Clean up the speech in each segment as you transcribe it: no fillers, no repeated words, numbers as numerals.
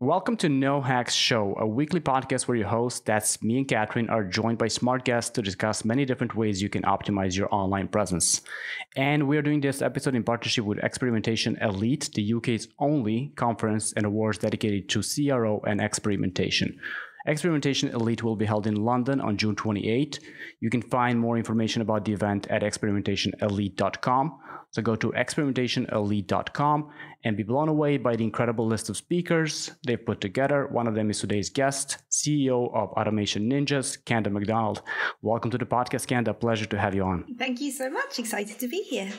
Welcome to No Hacks Show, a weekly podcast where your hosts, that's me and Catherine, are joined by smart guests to discuss many different ways you can optimize your online presence. And we are doing this episode in partnership with Experimentation Elite, the UK's only conference and awards dedicated to CRO and experimentation. Experimentation Elite will be held in London on June 28. You can find more information about the event at experimentationelite.com. So go to experimentationelite.com and be blown away by the incredible list of speakers they've put together. One of them is today's guest, CEO of Automation Ninjas, Kenda Macdonald. Welcome to the podcast, Kenda. Pleasure to have you on. Thank you so much. Excited to be here.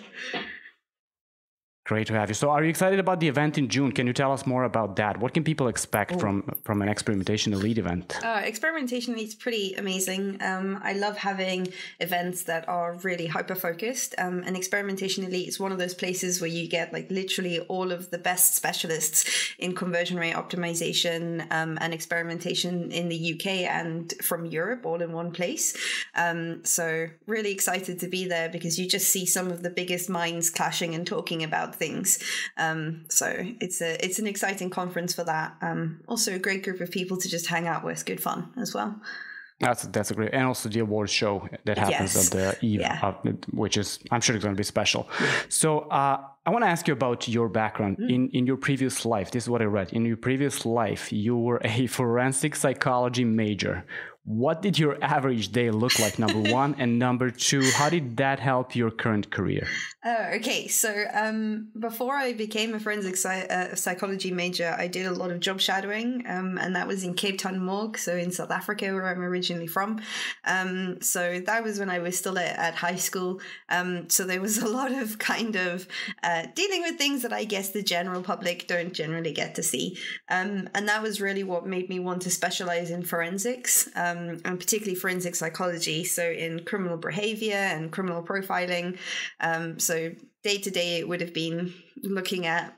Great to have you. So are you excited about the event in June? Can you tell us more about that? What can people expect from an Experimentation Elite event? Experimentation Elite is pretty amazing. I love having events that are really hyper-focused. And Experimentation Elite is one of those places where you get like literally all of the best specialists in conversion rate optimization and experimentation in the UK and from Europe all in one place. So really excited to be there because you just see some of the biggest minds clashing and talking about things. So it's an exciting conference for that. Also a great group of people to just hang out with. Good fun as well. That's a great, and also the awards show that happens at the eve, which is, I'm sure it's going to be special. So I want to ask you about your background. In your previous life. This is what I read. In your previous life, you were a forensic psychology major. What did your average day look like, number one? And number two, how did that help your current career? Okay, so before I became a forensic psychology major, I did a lot of job shadowing, and that was in Cape Town Morgue, so in South Africa, where I'm originally from. So that was when I was still at high school. So there was a lot of kind of dealing with things that I guess the general public don't generally get to see. And that was really what made me want to specialize in forensics. And particularly forensic psychology, so in criminal behavior and criminal profiling. So day to day, it would have been looking at,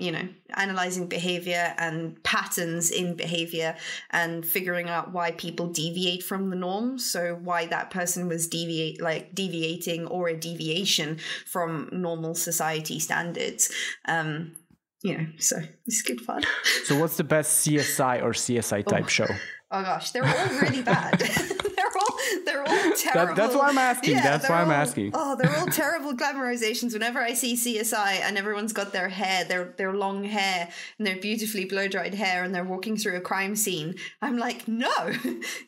analyzing behavior and patterns in behavior and figuring out why people deviate from the norm. So why that person was deviating or a deviation from normal society standards. So it's good fun. So what's the best CSI or CSI type show? Oh gosh, they're all really bad. they're all terrible. That's why I'm asking. Yeah, I'm asking. Oh, they're all terrible glamorizations. Whenever I see CSI and everyone's got their hair, their long hair and their beautifully blow-dried hair and they're walking through a crime scene, I'm like, no.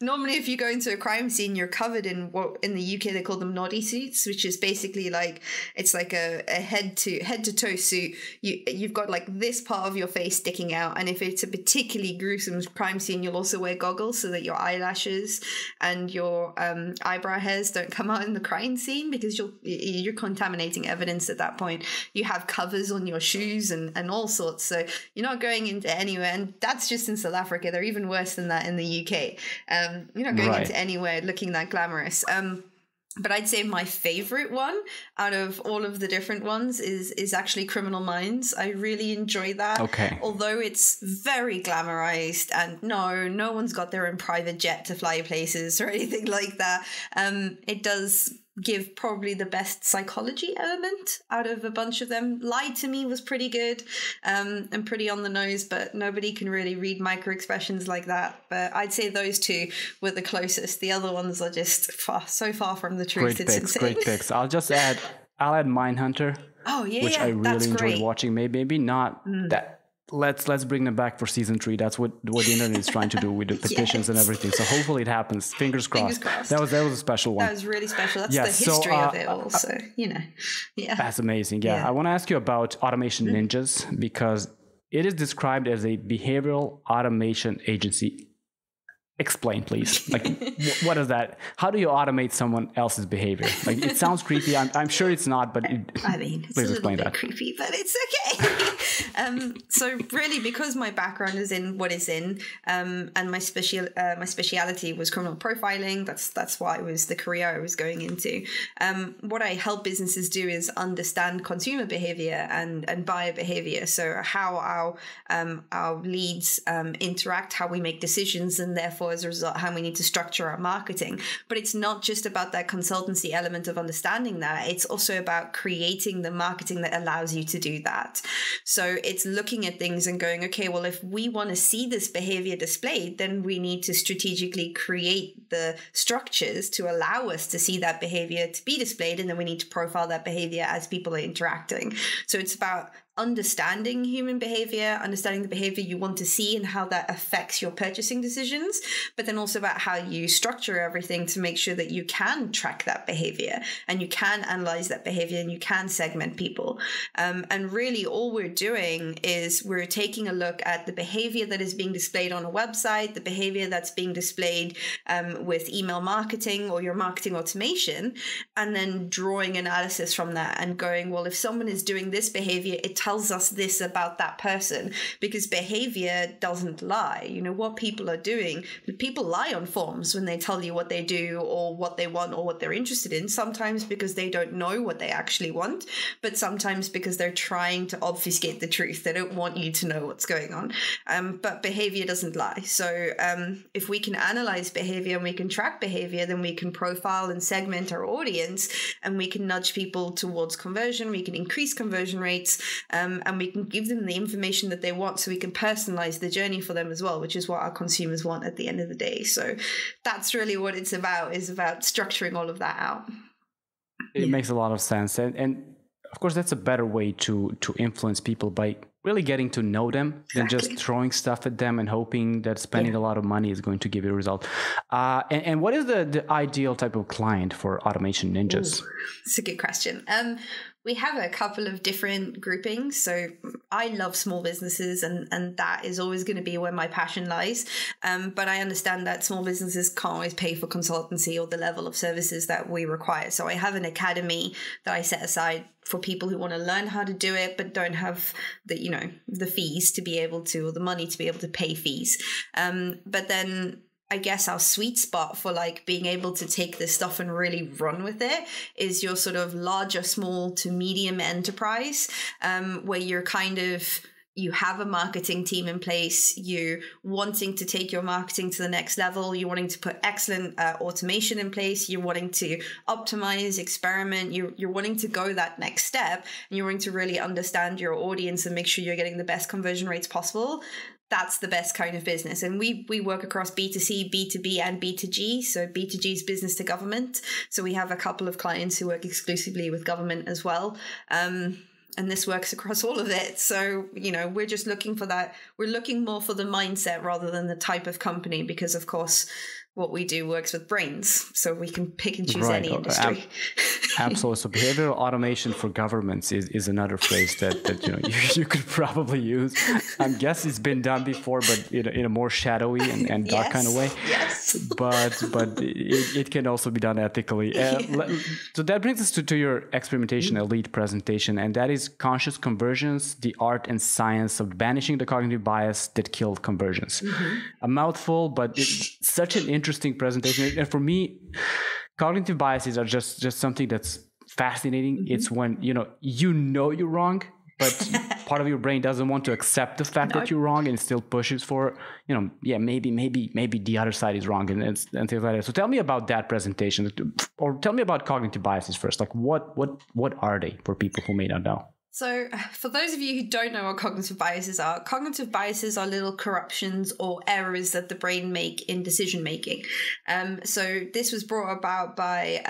Normally if you go into a crime scene, you're covered in what in the UK they call them noddy suits, which is basically like, it's like a head to toe suit. You've got like this part of your face sticking out. And if it's a particularly gruesome crime scene, you'll also wear goggles so that your eyelashes and your eyebrow hairs don't come out in the crime scene, because you're contaminating evidence at that point. You have covers on your shoes and all sorts, so you're not going into anywhere, and that's just in South Africa. They're even worse than that in the UK. You're not going into anywhere looking that glamorous. But I'd say my favorite one out of all of the different ones is actually Criminal Minds. I really enjoy that. Okay. Although it's very glamorized and no one's got their own private jet to fly places or anything like that. It does give probably the best psychology element out of a bunch of them. Lie to Me was pretty good and pretty on the nose, but nobody can really read micro expressions like that. But I'd say those two were the closest. The other ones are just so far from the truth. Great picks. I'll add Mindhunter. Oh yeah, which I really enjoyed watching. Maybe not that. Let's bring them back for season 3. That's what the internet is trying to do with the petitions and everything. So hopefully it happens. Fingers crossed. That was a special one. That was really special. That's the history of it all. So That's amazing. Yeah. I want to ask you about Automation Ninjas, because it is described as a behavioral automation agency. Explain, please. Like, what is that? How do you automate someone else's behavior? Like, it sounds creepy. I'm sure it's not, but it's please a explain little bit that. creepy, but it's okay. So really, because my background is in what it's in, and my speciality was criminal profiling. That's why it was the career I was going into. What I help businesses do is understand consumer behavior and buyer behavior. So how our leads interact, how we make decisions, and therefore therefore, as a result, how we need to structure our marketing. But it's not just about that consultancy element of understanding that. It's also about creating the marketing that allows you to do that. So it's looking at things and going, okay, well, if we want to see this behavior displayed, then we need to strategically create the structures to allow us to see that behavior to be displayed. And then we need to profile that behavior as people are interacting. So it's about understanding human behavior, understanding the behavior you want to see and how that affects your purchasing decisions, but then also about how you structure everything to make sure that you can track that behavior and you can analyze that behavior and you can segment people. And really all we're doing is we're taking a look at the behavior that is being displayed on a website, the behavior that's being displayed with email marketing or your marketing automation, and then drawing analysis from that and going, well, if someone is doing this behavior, it tells us this about that person, because behavior doesn't lie. You know, what people are doing, people lie on forms when they tell you what they do or what they want or what they're interested in, sometimes because they don't know what they actually want, but sometimes because they're trying to obfuscate the truth. They don't want you to know what's going on. But behavior doesn't lie. So if we can analyze behavior and we can track behavior, then we can profile and segment our audience and we can nudge people towards conversion. We can increase conversion rates. And we can give them the information that they want, so we can personalize the journey for them as well, which is what our consumers want at the end of the day. So that's really what it's about, is about structuring all of that out. It makes a lot of sense. And of course, that's a better way to influence people, by really getting to know them than just throwing stuff at them and hoping that spending a lot of money is going to give you a result. And what is the ideal type of client for Automation Ninjas? That's a good question. We have a couple of different groupings. So I love small businesses, and that is always going to be where my passion lies. But I understand that small businesses can't always pay for consultancy or the level of services that we require. So I have an academy that I set aside for people who want to learn how to do it, but don't have the fees to be able to, or the money to be able to pay fees. But then I guess our sweet spot for like being able to take this stuff and really run with it is your sort of larger, small to medium enterprise, where you're you have a marketing team in place, you're wanting to take your marketing to the next level, you're wanting to put excellent automation in place, you're wanting to optimize, experiment, you're wanting to go that next step, and you're wanting to really understand your audience and make sure you're getting the best conversion rates possible. That's the best kind of business. And we work across B2C, B2B, and B2G. So B2G is business to government. So we have a couple of clients who work exclusively with government as well. And this works across all of it. So, we're just looking for that. We're looking more for the mindset rather than the type of company, because of course, what we do works with brains, so we can pick and choose any industry. Absolutely. So behavioral automation for governments is another phrase that you could probably use. I guess it's been done before, but in a more shadowy and dark kind of way. Yes. But it can also be done ethically. So that brings us to your Experimentation Elite presentation, and that is Conscious Conversions: The Art and Science of Banishing the Cognitive Bias That Killed Conversions. A mouthful, but it's such an interesting presentation. And for me, cognitive biases are just something that's fascinating. It's when you're wrong, but part of your brain doesn't want to accept the fact that you're wrong, and it still pushes for maybe the other side is wrong, and things like that. So tell me about that presentation, or tell me about cognitive biases first. Like what are they for people who may not know? So for those of you who don't know what cognitive biases are little corruptions or errors that the brain make in decision making. So this was brought about by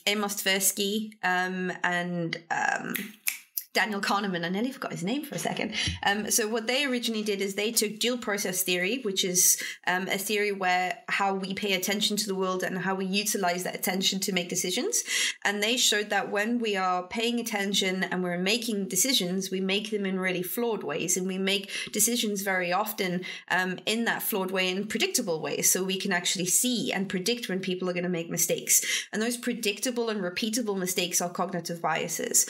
Amos Tversky and Daniel Kahneman. I nearly forgot his name for a second. So what they originally did is they took dual process theory, which is a theory where how we pay attention to the world and how we utilize that attention to make decisions. And they showed that when we are paying attention and we're making decisions, we make them in really flawed ways. And we make decisions very often in that flawed way, in predictable ways. So we can actually see and predict when people are going to make mistakes. And those predictable and repeatable mistakes are cognitive biases.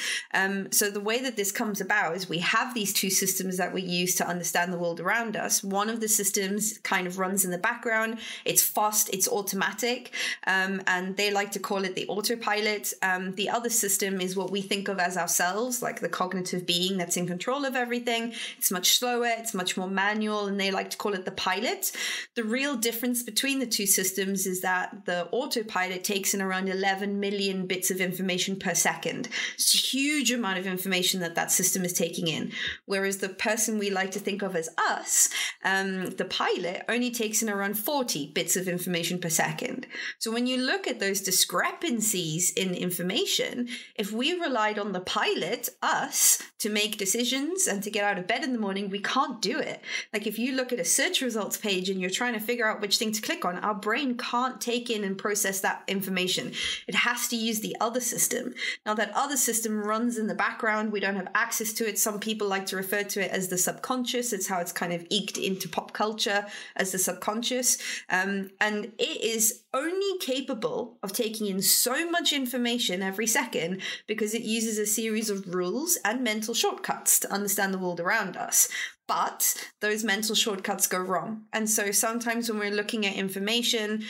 So the way way that this comes about is we have these two systems that we use to understand the world around us. One of the systems kind of runs in the background. It's fast, it's automatic, and they like to call it the autopilot. The other system is what we think of as ourselves, like the cognitive being that's in control of everything. It's much slower, it's much more manual, and they like to call it the pilot. The real difference between the two systems is that the autopilot takes in around 11 million bits of information per second. It's a huge amount of information that system is taking in. Whereas the person we like to think of as us, the pilot, only takes in around 40 bits of information per second. So when you look at those discrepancies in information, if we relied on the pilot, us, to make decisions and to get out of bed in the morning, we can't do it. Like if you look at a search results page and you're trying to figure out which thing to click on, our brain can't take in and process that information. It has to use the other system. Now that other system runs in the background. We don't have access to it. Some people like to refer to it as the subconscious. It's how it's kind of eked into pop culture as the subconscious. And it is only capable of taking in so much information every second because it uses a series of rules and mental shortcuts to understand the world around us. But those mental shortcuts go wrong. And so sometimes when we're looking at information,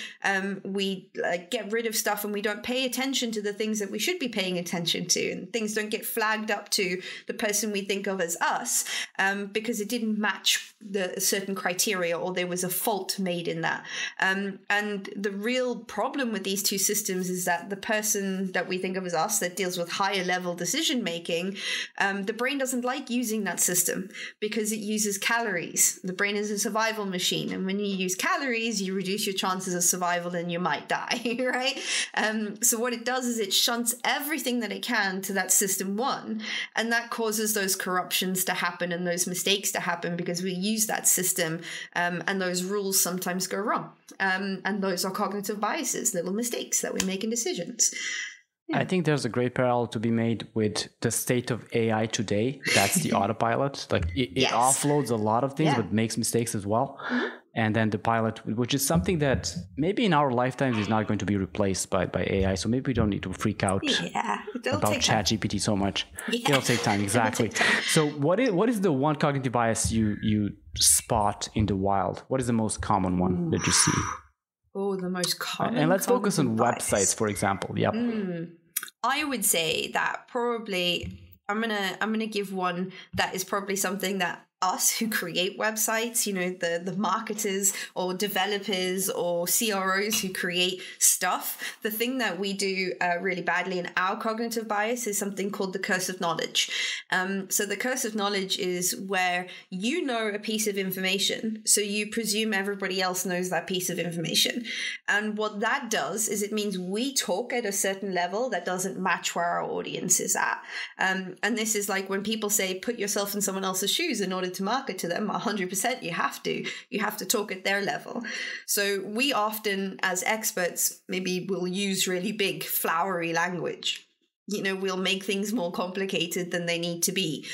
we get rid of stuff and we don't pay attention to the things that we should be paying attention to. And things don't get flagged up to the person we think of as us because it didn't match the certain criteria or there was a fault made in that. And the real problem with these two systems is that the person that we think of as us that deals with higher level decision making, the brain doesn't like using that system because it uses calories. The brain is a survival machine, and when you use calories, you reduce your chances of survival and you might die, right? So what it does is it shunts everything that it can to that system one, and that causes those corruptions to happen and those mistakes to happen because we use that system, and those rules sometimes go wrong. And those are cognitive biases, little mistakes that we make in decisions. I think there's a great parallel to be made with the state of AI today. That's the autopilot. Like it offloads a lot of things, but makes mistakes as well. Mm-hmm. And then the pilot, which is something that maybe in our lifetimes is not going to be replaced by AI. So maybe we don't need to freak out about ChatGPT so much. Yeah. It'll take time, exactly. So what is the one cognitive bias you spot in the wild? What is the most common one that you see? Oh, the most common. And let's focus on websites, for example. Yep. I would say that probably I'm gonna give one that is probably something that us who create websites, you know, the marketers or developers or CROs who create stuff, the thing that we do really badly in our cognitive bias is something called the curse of knowledge. So the curse of knowledge is where you know a piece of information, so you presume everybody else knows that piece of information. And what that does is it means we talk at a certain level that doesn't match where our audience is at. And this is like when people say, put yourself in someone else's shoes in order to market to them. 100% you have to talk at their level. So we often as experts maybe will use really big flowery language. You know, we'll make things more complicated than they need to be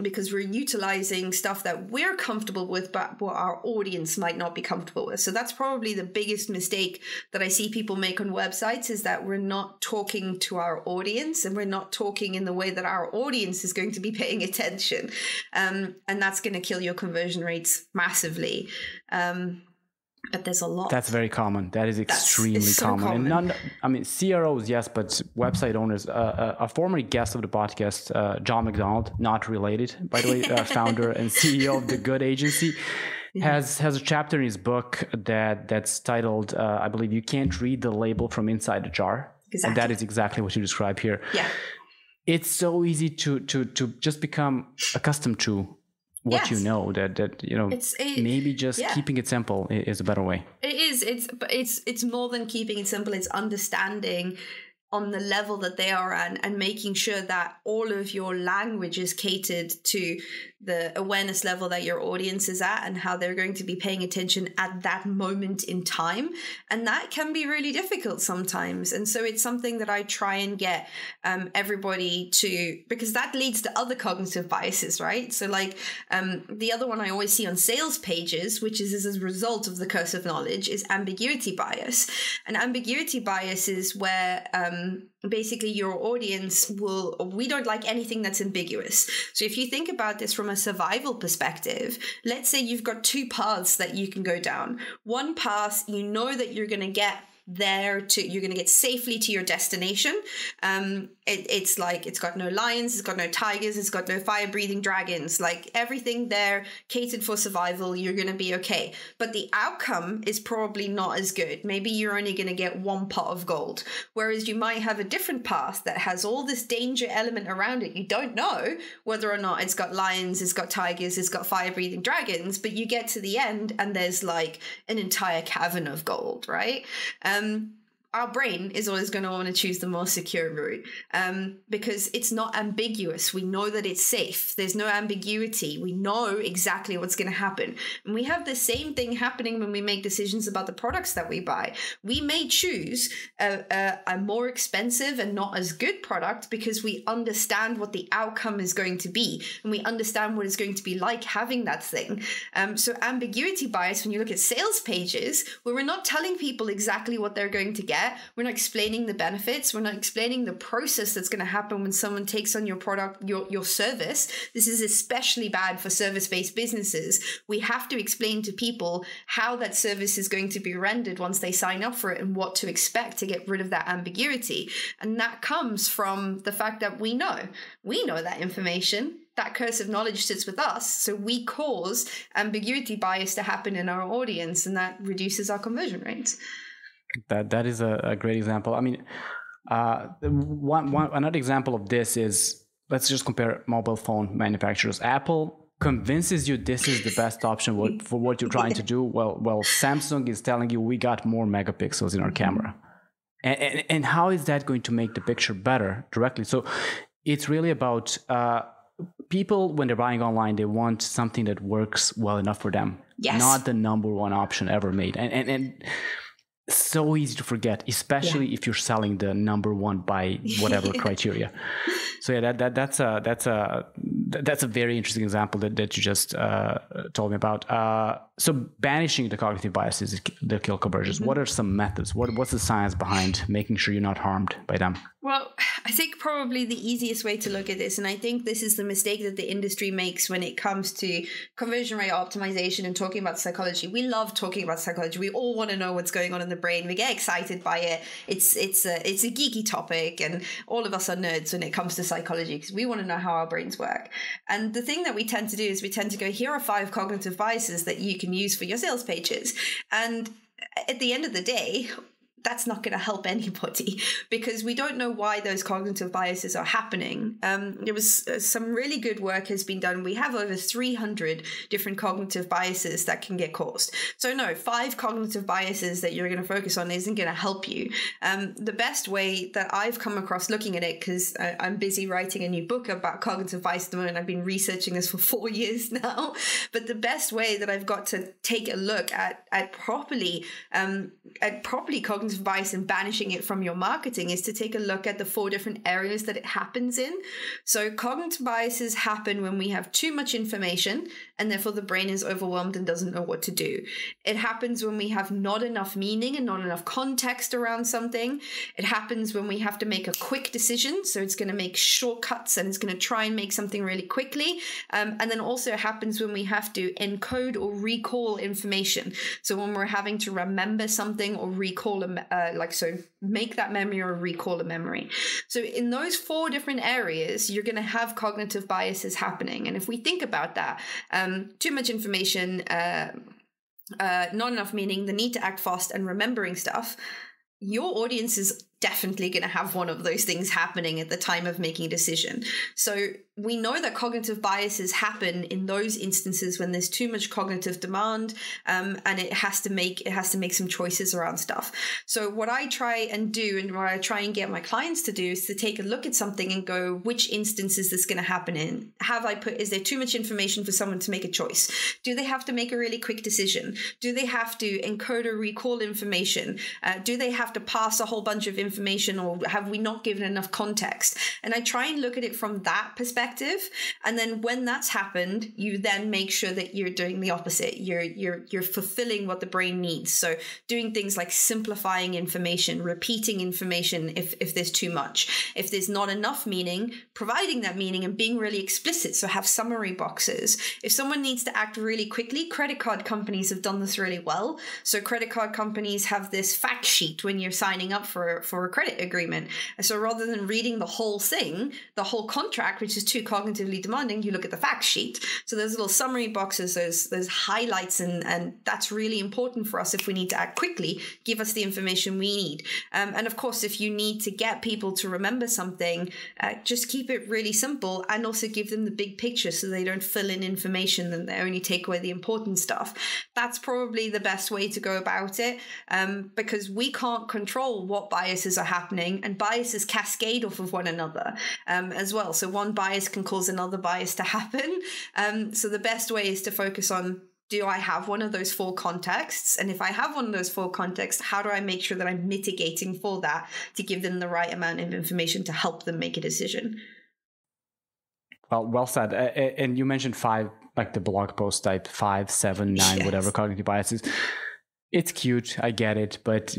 because we're utilizing stuff that we're comfortable with, but what our audience might not be comfortable with. So that's probably the biggest mistake that I see people make on websites is that we're not talking to our audience and we're not talking in the way that our audience is going to be paying attention. And that's going to kill your conversion rates massively. But there's a lot. That's very common. That is extremely common. And CROs, yes, but website owners. A former guest of the podcast, John Macdonald, not related, by the way, founder and CEO of The Good Agency, has a chapter in his book that's titled, I believe, "You Can't Read the Label from Inside the Jar." Exactly. And that is exactly what you describe here. Yeah. It's so easy to just become accustomed to what you know that you know maybe just keeping it simple is a better way. It is. It's more than keeping it simple. It's understanding on the level that they are at and making sure that all of your language is catered to the awareness level that your audience is at and how they're going to be paying attention at that moment in time. And that can be really difficult sometimes. And so it's something that I try and get everybody to, because that leads to other cognitive biases, right? So like the other one I always see on sales pages, which is as a result of the curse of knowledge, is ambiguity bias. And ambiguity bias is where basically your audience we don't like anything that's ambiguous. So if you think about this from a survival perspective, let's say you've got two paths that you can go down. One path, you know that you're going to get you're going to get safely to your destination. It's like, it's got no lions, it's got no tigers, it's got no fire-breathing dragons, like everything there catered for survival, you're going to be okay. But the outcome is probably not as good. Maybe you're only going to get one pot of gold, whereas you might have a different path that has all this danger element around it. You don't know whether or not it's got lions, it's got tigers, it's got fire-breathing dragons, but you get to the end and there's like an entire cavern of gold, right? Our brain is always going to want to choose the more secure route because it's not ambiguous. We know that it's safe. There's no ambiguity. We know exactly what's going to happen. And we have the same thing happening when we make decisions about the products that we buy. We may choose a more expensive and not as good product because we understand what the outcome is going to be and we understand what it's going to be like having that thing. So ambiguity bias, when you look at sales pages, where we're not telling people exactly what they're going to get, we're not explaining the benefits, we're not explaining the process that's going to happen when someone takes on your product, your service. This is especially bad for service-based businesses. We have to explain to people how that service is going to be rendered once they sign up for it and what to expect to get rid of that ambiguity. And that comes from the fact that we know that information. That curse of knowledge sits with us, so we cause ambiguity bias to happen in our audience, and that reduces our conversion rates. That is a great example. I mean, another example of this is, let's just compare mobile phone manufacturers. Apple convinces you this is the best option for what you're trying to do. Well, Samsung is telling you we got more megapixels in our camera. And how is that going to make the picture better directly? So it's really about people, when they're buying online, they want something that works well enough for them. Yes. Not the number one option ever made. And so easy to forget, especially if you're selling the number one by whatever criteria. So yeah, that's a very interesting example that you just told me about. So banishing the cognitive biases that kill conversions. Mm-hmm. What are some methods? What's the science behind making sure you're not harmed by them? Well, I think probably the easiest way to look at this, and I think this is the mistake that the industry makes when it comes to conversion rate optimization and talking about psychology. We love talking about psychology. We all want to know what's going on in the brain. We get excited by it. It's a geeky topic, and all of us are nerds when it comes to psychology because we want to know how our brains work. And the thing that we tend to do is we tend to go, here are 5 cognitive biases that you can use for your sales pages. And at the end of the day, that's not going to help anybody because we don't know why those cognitive biases are happening. There was some really good work has been done. We have over 300 different cognitive biases that can get caused. So no, 5 cognitive biases that you're going to focus on isn't going to help you. The best way that I've come across looking at it, because I'm busy writing a new book about cognitive bias at the moment. I've been researching this for 4 years now. But the best way that I've got to take a look at properly cognitive bias and banishing it from your marketing is to take a look at the 4 different areas that it happens in. So cognitive biases happen when we have too much information and therefore the brain is overwhelmed and doesn't know what to do. It happens when we have not enough meaning and not enough context around something. It happens when we have to make a quick decision. So it's going to make shortcuts and it's going to try and make something really quickly. And then also it happens when we have to encode or recall information. So when we're having to remember something or recall make that memory or recall a memory. So in those 4 different areas, you're going to have cognitive biases happening. And if we think about that, too much information, not enough meaning, the need to act fast and remembering stuff, your audience is definitely going to have one of those things happening at the time of making a decision. So we know that cognitive biases happen in those instances when there's too much cognitive demand, and it has to make some choices around stuff. So what I try and do, and what I try and get my clients to do, is to take a look at something and go, which instance is this going to happen in? Is there too much information for someone to make a choice? Do they have to make a really quick decision? Do they have to encode or recall information? Do they have to pass a whole bunch of information information, or have we not given enough context? And I try and look at it from that perspective. And then when that's happened, you then make sure that you're doing the opposite. You're fulfilling what the brain needs. So doing things like simplifying information, repeating information if there's too much. If there's not enough meaning, providing that meaning and being really explicit. So have summary boxes. If someone needs to act really quickly, credit card companies have done this really well. So credit card companies have this fact sheet when you're signing up for a credit agreement. And so rather than reading the whole thing, the whole contract, which is too cognitively demanding, you look at the fact sheet. So there's little summary boxes, there's highlights, and that's really important for us if we need to act quickly. Give us the information we need. And of course, if you need to get people to remember something, just keep it really simple, and also give them the big picture so they don't fill in information and they only take away the important stuff. That's probably the best way to go about it, because we can't control what biases are happening, and biases cascade off of one another as well. So one bias can cause another bias to happen. So the best way is to focus on, do I have one of those 4 contexts? And if I have one of those 4 contexts, how do I make sure that I'm mitigating for that to give them the right amount of information to help them make a decision? Well said. And you mentioned 5, like the blog post type, 5, 7, 9, yes, whatever cognitive biases. It's cute, I get it, but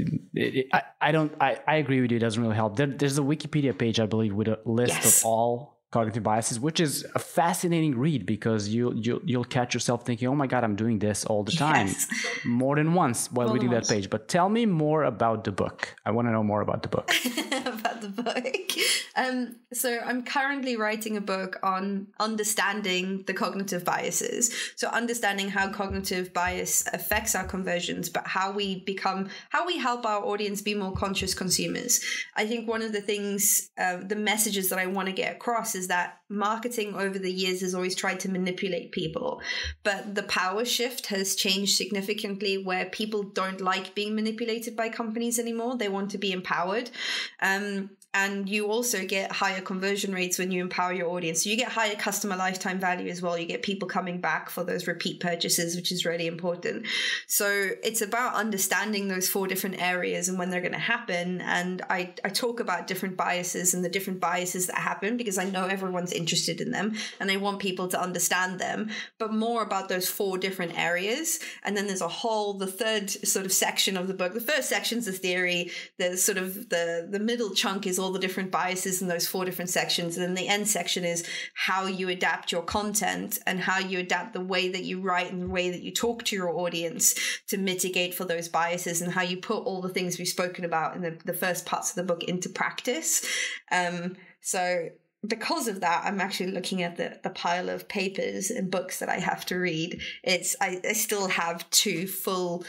I agree with you. It doesn't really help. There's a Wikipedia page, I believe, with a list, yes, of all cognitive biases, which is a fascinating read, because you'll catch yourself thinking, oh my God, I'm doing this all the time, yes, more than once while reading that page. But tell me more about the book. I want to know more about the book. About the book. So I'm currently writing a book on understanding the cognitive biases. So understanding how cognitive bias affects our conversions, but how we help our audience be more conscious consumers. I think one of the things, the messages that I want to get across is that marketing over the years has always tried to manipulate people, but the power shift has changed significantly, where people don't like being manipulated by companies anymore. They want to be empowered. And you also get higher conversion rates when you empower your audience. So you get higher customer lifetime value as well. You get people coming back for those repeat purchases, which is really important. So it's about understanding those 4 different areas and when they're going to happen. And I talk about different biases and the different biases that happen, because I know everyone's interested in them and I want people to understand them, but more about those 4 different areas. And then there's the 3rd sort of section of the book. The first section is the theory. There's sort of the middle chunk is all the different biases in those 4 different sections. And then the end section is how you adapt your content and how you adapt the way that you write and the way that you talk to your audience to mitigate for those biases, and how you put all the things we've spoken about in the first parts of the book into practice. So because of that, I'm actually looking at the pile of papers and books that I have to read. I still have 2 full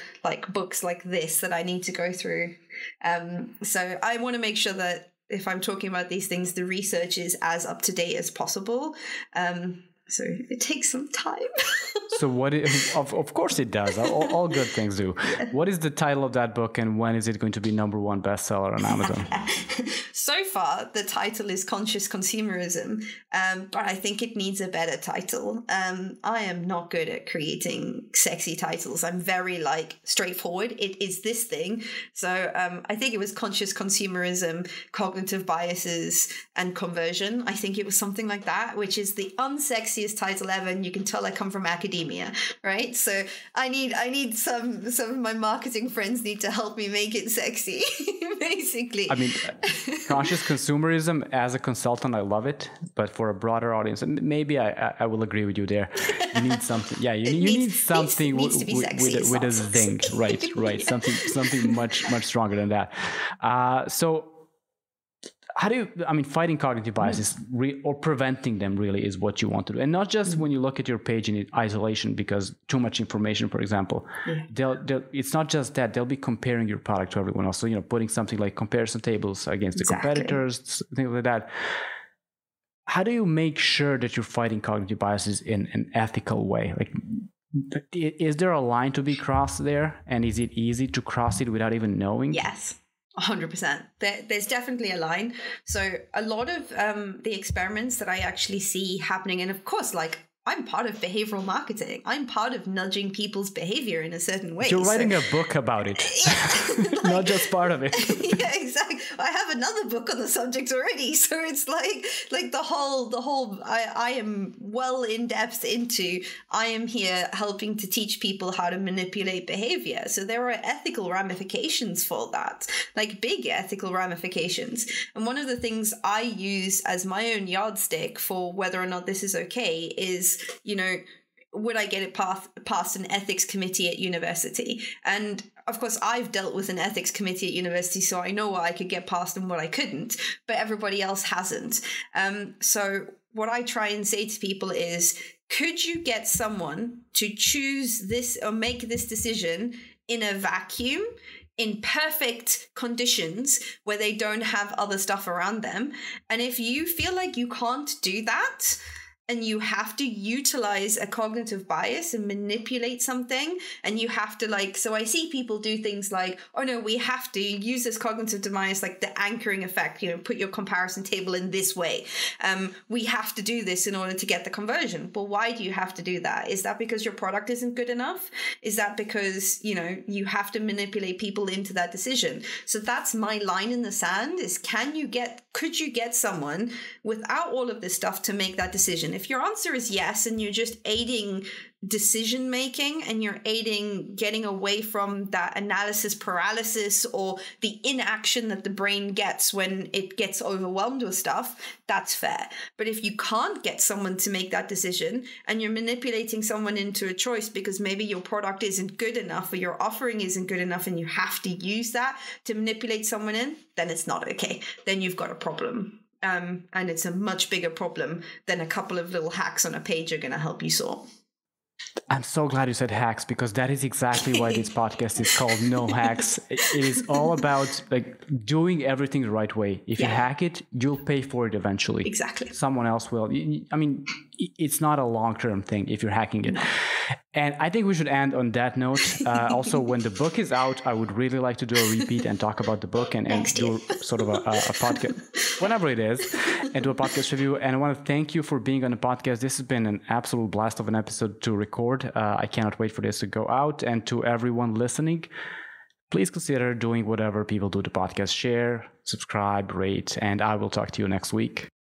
books like this that I need to go through. So I want to make sure that if I'm talking about these things, the research is as up to date as possible. So it takes some time. So of course it does. All good things do. Yeah. What is the title of that book, and when is it going to be #1 bestseller on Amazon? So far, the title is Conscious Consumerism, but I think it needs a better title. I am not good at creating sexy titles. I'm very straightforward. It is this thing. So I think it was Conscious Consumerism, Cognitive Biases, and Conversion. I think it was something like that, which is the unsexiest title ever. And you can tell I come from academia, right? So I need some of my marketing friends need to help me make it sexy, basically. I mean, conscious consumerism, as a consultant, I love it, but for a broader audience, and maybe I will agree with you there. You need something. Yeah, you need something with a zing, right. Something much stronger than that. So how do you, fighting cognitive biases or preventing them really is what you want to do. And not just when you look at your page in isolation because too much information, for example. Yeah. It's not just that. They'll be comparing your product to everyone else. So, putting something like comparison tables against the competitors, things like that. How do you make sure that you're fighting cognitive biases in an ethical way? Is there a line to be crossed there? And is it easy to cross it without even knowing? Yes. 100%. There's definitely a line. So a lot of the experiments that I actually see happening, and of course, I'm part of behavioral marketing. I'm part of nudging people's behavior in a certain way. You're writing a book about it, not just part of it. Yeah, exactly. I have another book on the subject already. So it's like the whole I am well in depth into, I am here helping to teach people how to manipulate behavior. So there are ethical ramifications for that, like big ethical ramifications. And one of the things I use as my own yardstick for whether or not this is okay is, would I get it past an ethics committee at university? And of course, I've dealt with an ethics committee at university, so I know what I could get past and what I couldn't, but everybody else hasn't. So what I try and say to people is, could you get someone to choose this or make this decision in a vacuum, in perfect conditions where they don't have other stuff around them? And if you feel like you can't do that, and you have to utilize a cognitive bias and manipulate something, and you have to so I see people do things like, oh no, we have to use this cognitive bias, like the anchoring effect, put your comparison table in this way. We have to do this in order to get the conversion. But why do you have to do that? Is that because your product isn't good enough? Is that because, you have to manipulate people into that decision? So that's my line in the sand is, could you get someone without all of this stuff to make that decision? If your answer is yes, and you're just aiding decision making and you're aiding getting away from that analysis paralysis or the inaction that the brain gets when it gets overwhelmed with stuff, that's fair. But if you can't get someone to make that decision and you're manipulating someone into a choice because maybe your product isn't good enough or your offering isn't good enough and you have to use that to manipulate someone in, then it's not okay. Then you've got a problem. And it's a much bigger problem than a couple of little hacks on a page are going to help you solve. I'm so glad you said hacks, because that is exactly why this podcast is called No Hacks. It is all about doing everything the right way. If you hack it, you'll pay for it eventually. Exactly. Someone else will. I mean, it's not a long-term thing if you're hacking it. No. And I think we should end on that note. Also, when the book is out, I would really like to do a repeat and talk about the book and do sort of a podcast, whenever it is, and do a podcast review. And I want to thank you for being on the podcast. This has been an absolute blast of an episode to record. I cannot wait for this to go out. And to everyone listening, please consider doing whatever people do to podcast. Share, subscribe, rate, and I will talk to you next week.